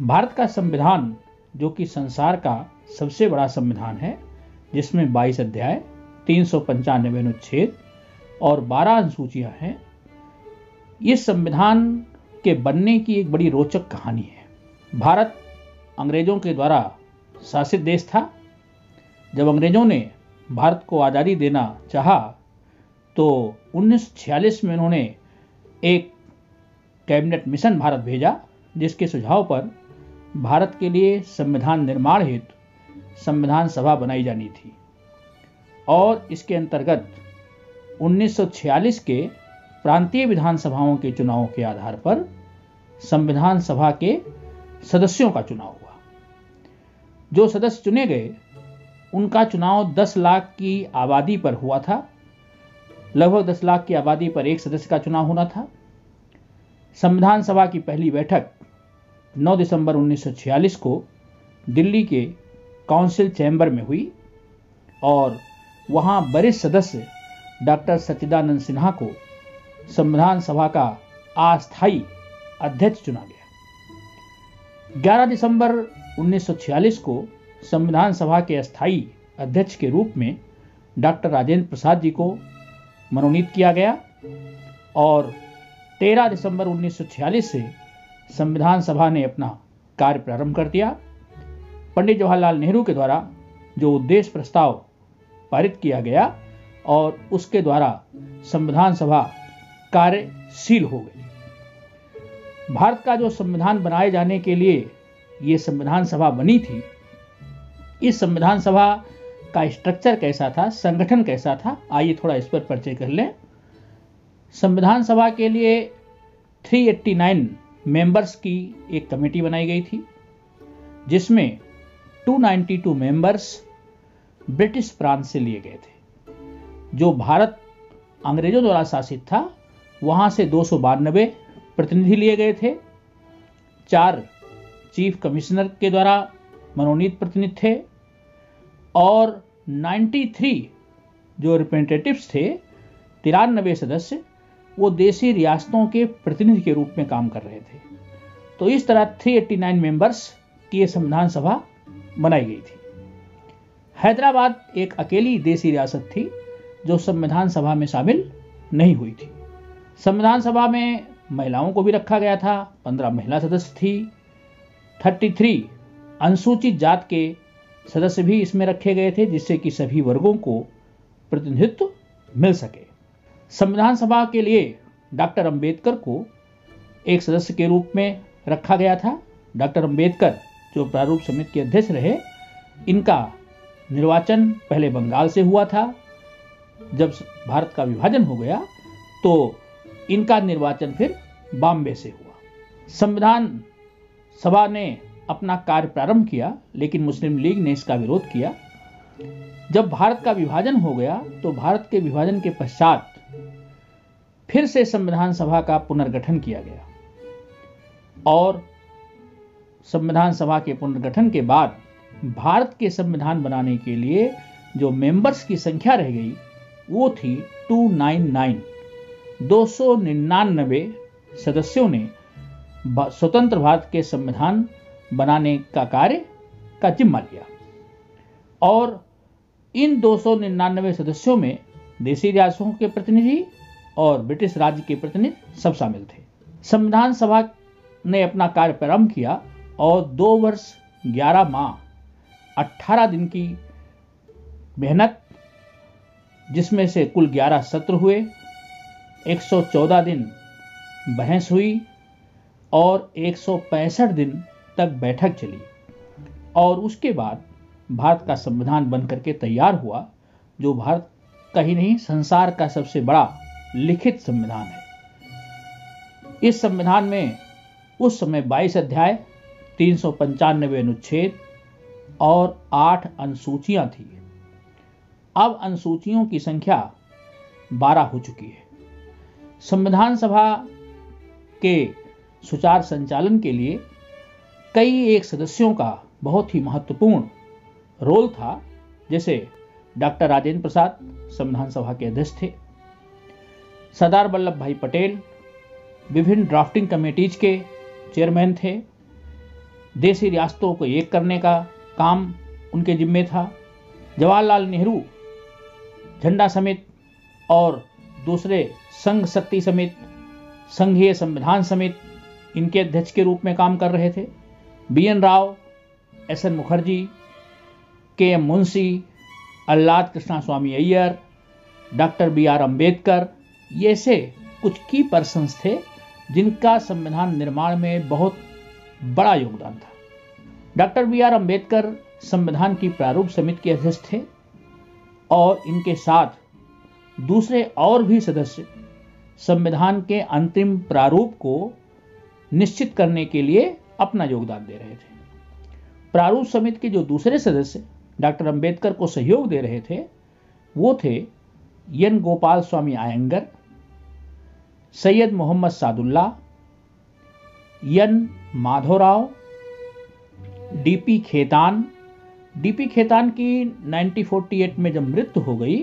भारत का संविधान, जो कि संसार का सबसे बड़ा संविधान है, जिसमें 22 अध्याय, 395 अनुच्छेद और 12 अनुसूचियां हैं, इस संविधान के बनने की एक बड़ी रोचक कहानी है। भारत अंग्रेजों के द्वारा शासित देश था। जब अंग्रेजों ने भारत को आज़ादी देना चाहा तो 1946 में उन्होंने एक कैबिनेट मिशन भारत भेजा, जिसके सुझाव पर भारत के लिए संविधान निर्माण हेतु संविधान सभा बनाई जानी थी और इसके अंतर्गत 1946 के प्रांतीय विधानसभाओं के चुनावों के आधार पर संविधान सभा के सदस्यों का चुनाव हुआ। जो सदस्य चुने गए उनका चुनाव 10 लाख की आबादी पर हुआ था। लगभग 10 लाख की आबादी पर एक सदस्य का चुनाव होना था। संविधान सभा की पहली बैठक 9 दिसंबर 1946 को दिल्ली के काउंसिल चैम्बर में हुई और वहां वरिष्ठ सदस्य डॉक्टर सच्चिदानंद सिन्हा को संविधान सभा का अस्थायी अध्यक्ष चुना गया। 11 दिसंबर 1946 को संविधान सभा के अस्थायी अध्यक्ष के रूप में डॉक्टर राजेंद्र प्रसाद जी को मनोनीत किया गया और 13 दिसंबर 1946 से संविधान सभा ने अपना कार्य प्रारंभ कर दिया। पंडित जवाहरलाल नेहरू के द्वारा जो उद्देश्य प्रस्ताव पारित किया गया और उसके द्वारा संविधान सभा कार्यशील हो गई। भारत का जो संविधान बनाए जाने के लिए ये संविधान सभा बनी थी, इस संविधान सभा का स्ट्रक्चर कैसा था, संगठन कैसा था, आइए थोड़ा इस पर परिचय कर लें। संविधान सभा के लिए 389 मेंबर्स की एक कमेटी बनाई गई थी, जिसमें 292 मेंबर्स ब्रिटिश प्रांत से लिए गए थे। जो भारत अंग्रेजों द्वारा शासित था वहां से 292 प्रतिनिधि लिए गए थे। 4 चीफ कमिश्नर के द्वारा मनोनीत प्रतिनिधि थे और 93 जो रिप्रेजेंटेटिव्स थे, 93 सदस्य, वो देशी रियासतों के प्रतिनिधि के रूप में काम कर रहे थे। तो इस तरह 389 मेंबर्स की यह संविधान सभा बनाई गई थी। हैदराबाद एक अकेली देशी रियासत थी जो संविधान सभा में शामिल नहीं हुई थी। संविधान सभा में महिलाओं को भी रखा गया था। 15 महिला सदस्य थी। 33 अनुसूचित जात के सदस्य भी इसमें रखे गए थे, जिससे कि सभी वर्गों को प्रतिनिधित्व मिल सके। संविधान सभा के लिए डॉक्टर अंबेडकर को एक सदस्य के रूप में रखा गया था। डॉक्टर अंबेडकर जो प्रारूप समिति के अध्यक्ष रहे, इनका निर्वाचन पहले बंगाल से हुआ था। जब भारत का विभाजन हो गया तो इनका निर्वाचन फिर बॉम्बे से हुआ। संविधान सभा ने अपना कार्य प्रारंभ किया, लेकिन मुस्लिम लीग ने इसका विरोध किया। जब भारत का विभाजन हो गया तो भारत के विभाजन के पश्चात फिर से संविधान सभा का पुनर्गठन किया गया और संविधान सभा के पुनर्गठन के बाद भारत के संविधान बनाने के लिए जो मेंबर्स की संख्या रह गई वो थी 299। 299 सदस्यों ने स्वतंत्र भारत के संविधान बनाने का कार्य का जिम्मा लिया और इन 299 सदस्यों में देशी रियासतों के प्रतिनिधि और ब्रिटिश राज्य के प्रतिनिधि सब शामिल थे। संविधान सभा ने अपना कार्य प्रारंभ किया और 2 वर्ष 11 माह 18 दिन की मेहनत, जिसमें से कुल 11 सत्र हुए, 114 दिन बहस हुई और 165 दिन तक बैठक चली और उसके बाद भारत का संविधान बनकर के तैयार हुआ, जो भारत का ही नहीं संसार का सबसे बड़ा लिखित संविधान है। इस संविधान में उस समय 22 अध्याय, 395 अनुच्छेद और 8 अनुसूचियां थी। अब अनुसूचियों की संख्या 12 हो चुकी है। संविधान सभा के सुचारू संचालन के लिए कई एक सदस्यों का बहुत ही महत्वपूर्ण रोल था। जैसे डॉक्टर राजेंद्र प्रसाद संविधान सभा के अध्यक्ष थे, सरदार वल्लभ भाई पटेल विभिन्न ड्राफ्टिंग कमेटीज के चेयरमैन थे, देशी रियासतों को एक करने का काम उनके जिम्मे था। जवाहरलाल नेहरू झंडा समिति और दूसरे संघ शक्ति समिति, संघीय संविधान समिति, इनके अध्यक्ष के रूप में काम कर रहे थे। BN Rao, SN Mukherjee, KM Munshi, Alladi Krishnaswami Ayyar, doctor BR Ambedkar, ये ऐसे कुछ की पर्सन्स थे जिनका संविधान निर्माण में बहुत बड़ा योगदान था। डॉक्टर BR अम्बेडकर संविधान की प्रारूप समिति के अध्यक्ष थे और इनके साथ दूसरे और भी सदस्य संविधान के अंतिम प्रारूप को निश्चित करने के लिए अपना योगदान दे रहे थे। प्रारूप समिति के जो दूसरे सदस्य डॉक्टर अम्बेडकर को सहयोग दे रहे थे वो थे N Gopal Swami Iyengar, Syed Mohammad Sadulla, N Madhavrao, DP Khetan. DP Khetan की 1948 में जब मृत्यु हो गई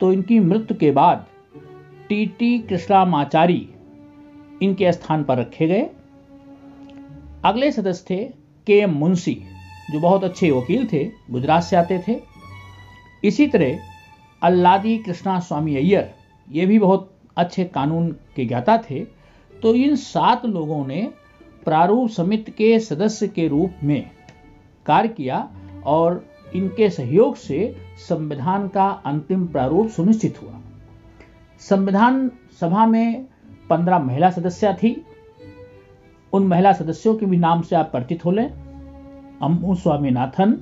तो इनकी मृत्यु के बाद TT कृष्णामाचारी इनके स्थान पर रखे गए। अगले सदस्य थे KM मुंशी, जो बहुत अच्छे वकील थे, गुजरात से आते थे। इसी तरह अल्लादी कृष्णा स्वामी अय्यर, ये भी बहुत अच्छे कानून के ज्ञाता थे। तो इन 7 लोगों ने प्रारूप समिति के सदस्य के रूप में कार्य किया और इनके सहयोग से संविधान का अंतिम प्रारूप सुनिश्चित हुआ। संविधान सभा में 15 महिला सदस्य थी। उन महिला सदस्यों के भी नाम से आप परिचित हो लें। अम्मू स्वामीनाथन,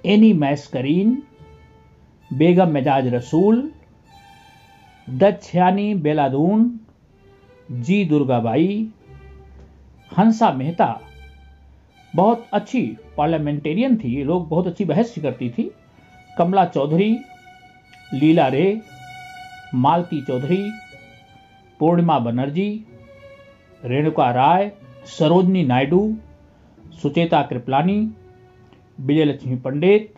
एनी मैस्करीन, बेगम मेजाज रसूल, दक्षयानी बेलादून, जी दुर्गाबाई, हंसा मेहता, बहुत अच्छी पार्लियामेंटेरियन थी, ये लोग बहुत अच्छी बहस करती थी। कमला चौधरी, लीला रे, मालती चौधरी, पूर्णिमा बनर्जी, रेणुका राय, सरोजनी नायडू, सुचेता कृपलानी, विजयलक्ष्मी पंडित,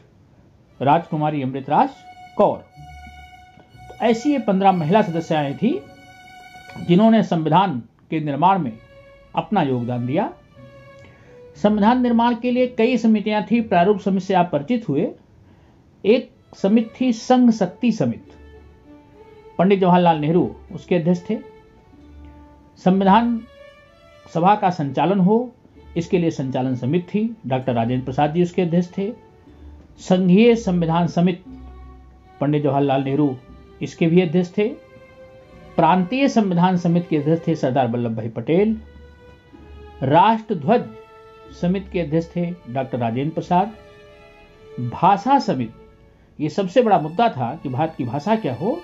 राजकुमारी अमृतराज कौर। तो ऐसी ये 15 महिला सदस्याएं थी जिन्होंने संविधान के निर्माण में अपना योगदान दिया। संविधान निर्माण के लिए कई समितियां थी। प्रारूप समिति से आप परिचित हुए। एक समिति थी संघ शक्ति समिति, पंडित जवाहरलाल नेहरू उसके अध्यक्ष थे। संविधान सभा का संचालन हो, इसके लिए संचालन समिति थी, डॉक्टर राजेंद्र प्रसाद जी उसके अध्यक्ष थे। संघीय संविधान समिति, पंडित जवाहरलाल नेहरू इसके भी अध्यक्ष थे। प्रांतीय संविधान समिति के अध्यक्ष थे सरदार वल्लभ भाई पटेल। राष्ट्र ध्वज समिति के अध्यक्ष थे डॉक्टर राजेंद्र प्रसाद। भाषा समिति, ये सबसे बड़ा मुद्दा था कि भारत की भाषा क्या हो,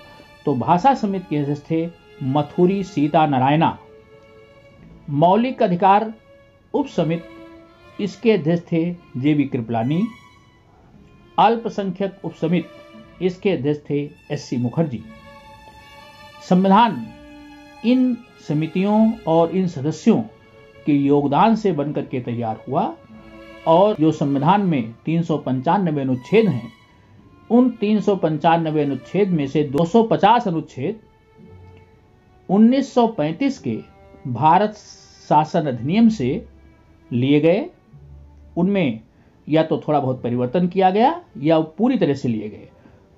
तो भाषा समिति के अध्यक्ष थे मथुरी सीता नारायणा। मौलिक अधिकार उप समिति, इसके अध्यक्ष थे JB कृपलानी। अल्पसंख्यक उप समिति, इसके अध्यक्ष थे SC मुखर्जी। संविधान इन समितियों और इन सदस्यों के योगदान से बनकर के तैयार हुआ और जो संविधान में 395 अनुच्छेद हैं, उन 395 अनुच्छेद में से 250 अनुच्छेद 1935 के भारत शासन अधिनियम से लिए गए। उनमें या तो थोड़ा बहुत परिवर्तन किया गया या पूरी तरह से लिए गए।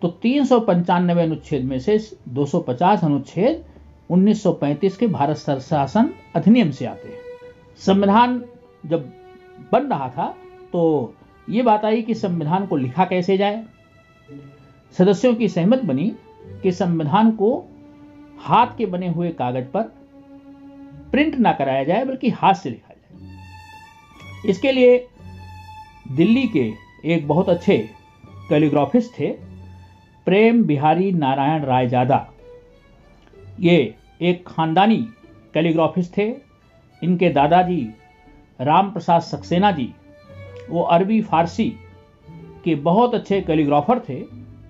तो 395 अनुच्छेद में से 250 अनुच्छेद 1935 के भारत शासन अधिनियम से आते हैं। संविधान जब बन रहा था तो ये बात आई कि संविधान को लिखा कैसे जाए। सदस्यों की सहमति बनी कि संविधान को हाथ के बने हुए कागज पर प्रिंट ना कराया जाए बल्कि हाथ से लिखा जाए। इसके लिए दिल्ली के एक बहुत अच्छे कैलीग्राफिस्ट थे प्रेम बिहारी नारायण रायजादा। ये एक खानदानी कैलीग्राफिस्ट थे। इनके दादाजी राम प्रसाद सक्सेना जी वो अरबी फारसी के बहुत अच्छे कैलीग्राफर थे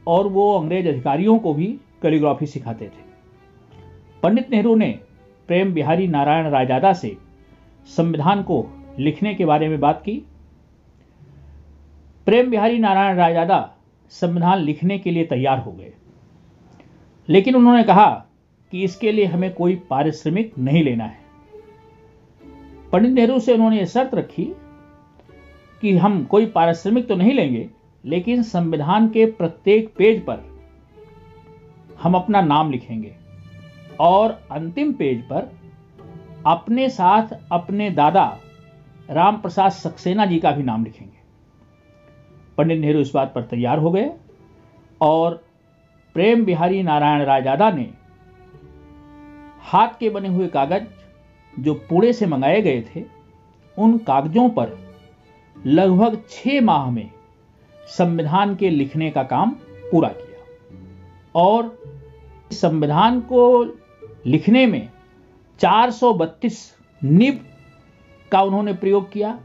और वो अंग्रेज अधिकारियों को भी कैलीग्राफी सिखाते थे। पंडित नेहरू ने प्रेम बिहारी नारायण रायजादा से संविधान को लिखने के बारे में बात की। प्रेम बिहारी नारायण रायजादा संविधान लिखने के लिए तैयार हो गए, लेकिन उन्होंने कहा कि इसके लिए हमें कोई पारिश्रमिक नहीं लेना है। पंडित नेहरू से उन्होंने ये शर्त रखी कि हम कोई पारिश्रमिक तो नहीं लेंगे, लेकिन संविधान के प्रत्येक पेज पर हम अपना नाम लिखेंगे और अंतिम पेज पर अपने साथ अपने दादा राम प्रसाद सक्सेना जी का भी नाम लिखेंगे। पंडित नेहरू इस बात पर तैयार हो गए और प्रेम बिहारी नारायण रायजादा ने हाथ के बने हुए कागज जो पुणे से मंगाए गए थे, उन कागजों पर लगभग 6 माह में संविधान के लिखने का काम पूरा किया और संविधान को लिखने में 432 निब का उन्होंने प्रयोग किया।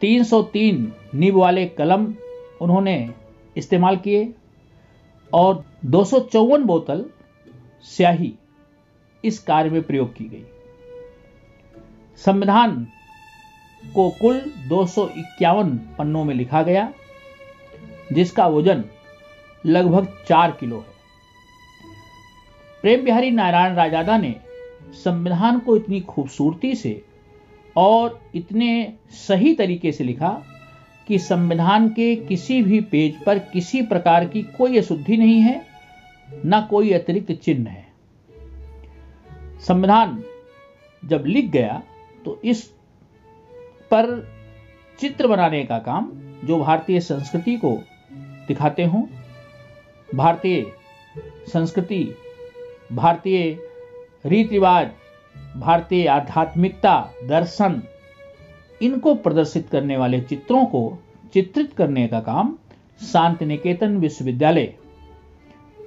303 निब वाले कलम उन्होंने इस्तेमाल किए और 254 बोतल स्याही इस कार्य में प्रयोग की गई। संविधान को कुल 251 पन्नों में लिखा गया, जिसका वजन लगभग 4 किलो है। प्रेम बिहारी नारायण रायजादा ने संविधान को इतनी खूबसूरती से और इतने सही तरीके से लिखा कि संविधान के किसी भी पेज पर किसी प्रकार की कोई अशुद्धि नहीं है, न कोई अतिरिक्त चिन्ह है। संविधान जब लिख गया तो इस पर चित्र बनाने का काम, जो भारतीय संस्कृति को दिखाते हों, भारतीय संस्कृति, भारतीय रीति रिवाज, भारतीय आध्यात्मिकता, दर्शन, इनको प्रदर्शित करने वाले चित्रों को चित्रित करने का काम शांति निकेतन विश्वविद्यालय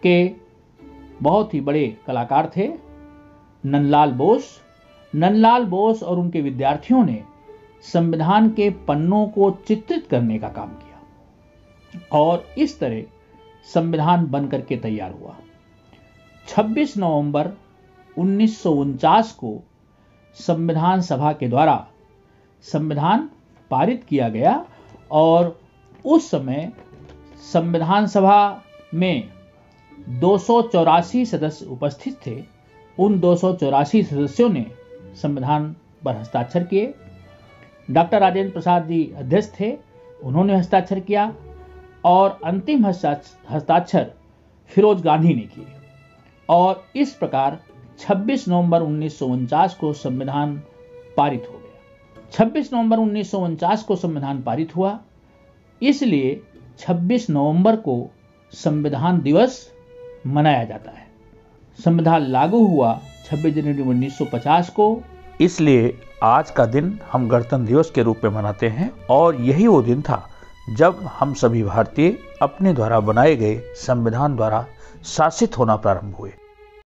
के बहुत ही बड़े कलाकार थे नंदलाल बोस और उनके विद्यार्थियों ने संविधान के पन्नों को चित्रित करने का काम किया और इस तरह संविधान बनकर के तैयार हुआ। 26 नवंबर 1949 को संविधान सभा के द्वारा संविधान पारित किया गया और उस समय संविधान सभा में 284 सदस्य उपस्थित थे। उन 284 सदस्यों ने संविधान पर हस्ताक्षर किए। डॉक्टर राजेंद्र प्रसाद जी अध्यक्ष थे, उन्होंने हस्ताक्षर किया और अंतिम हस्ताक्षर फिरोज गांधी ने किए और इस प्रकार 26 नवंबर 1949 को संविधान पारित हो गया। 26 नवंबर 1949 को संविधान पारित हुआ, इसलिए 26 नवंबर को संविधान दिवस मनाया जाता है। संविधान लागू हुआ 26 जनवरी 1950 को, इसलिए आज का दिन हम गणतंत्र दिवस के रूप में मनाते हैं और यही वो दिन था जब हम सभी भारतीय अपने द्वारा बनाए गए संविधान द्वारा शासित होना प्रारंभ हुए।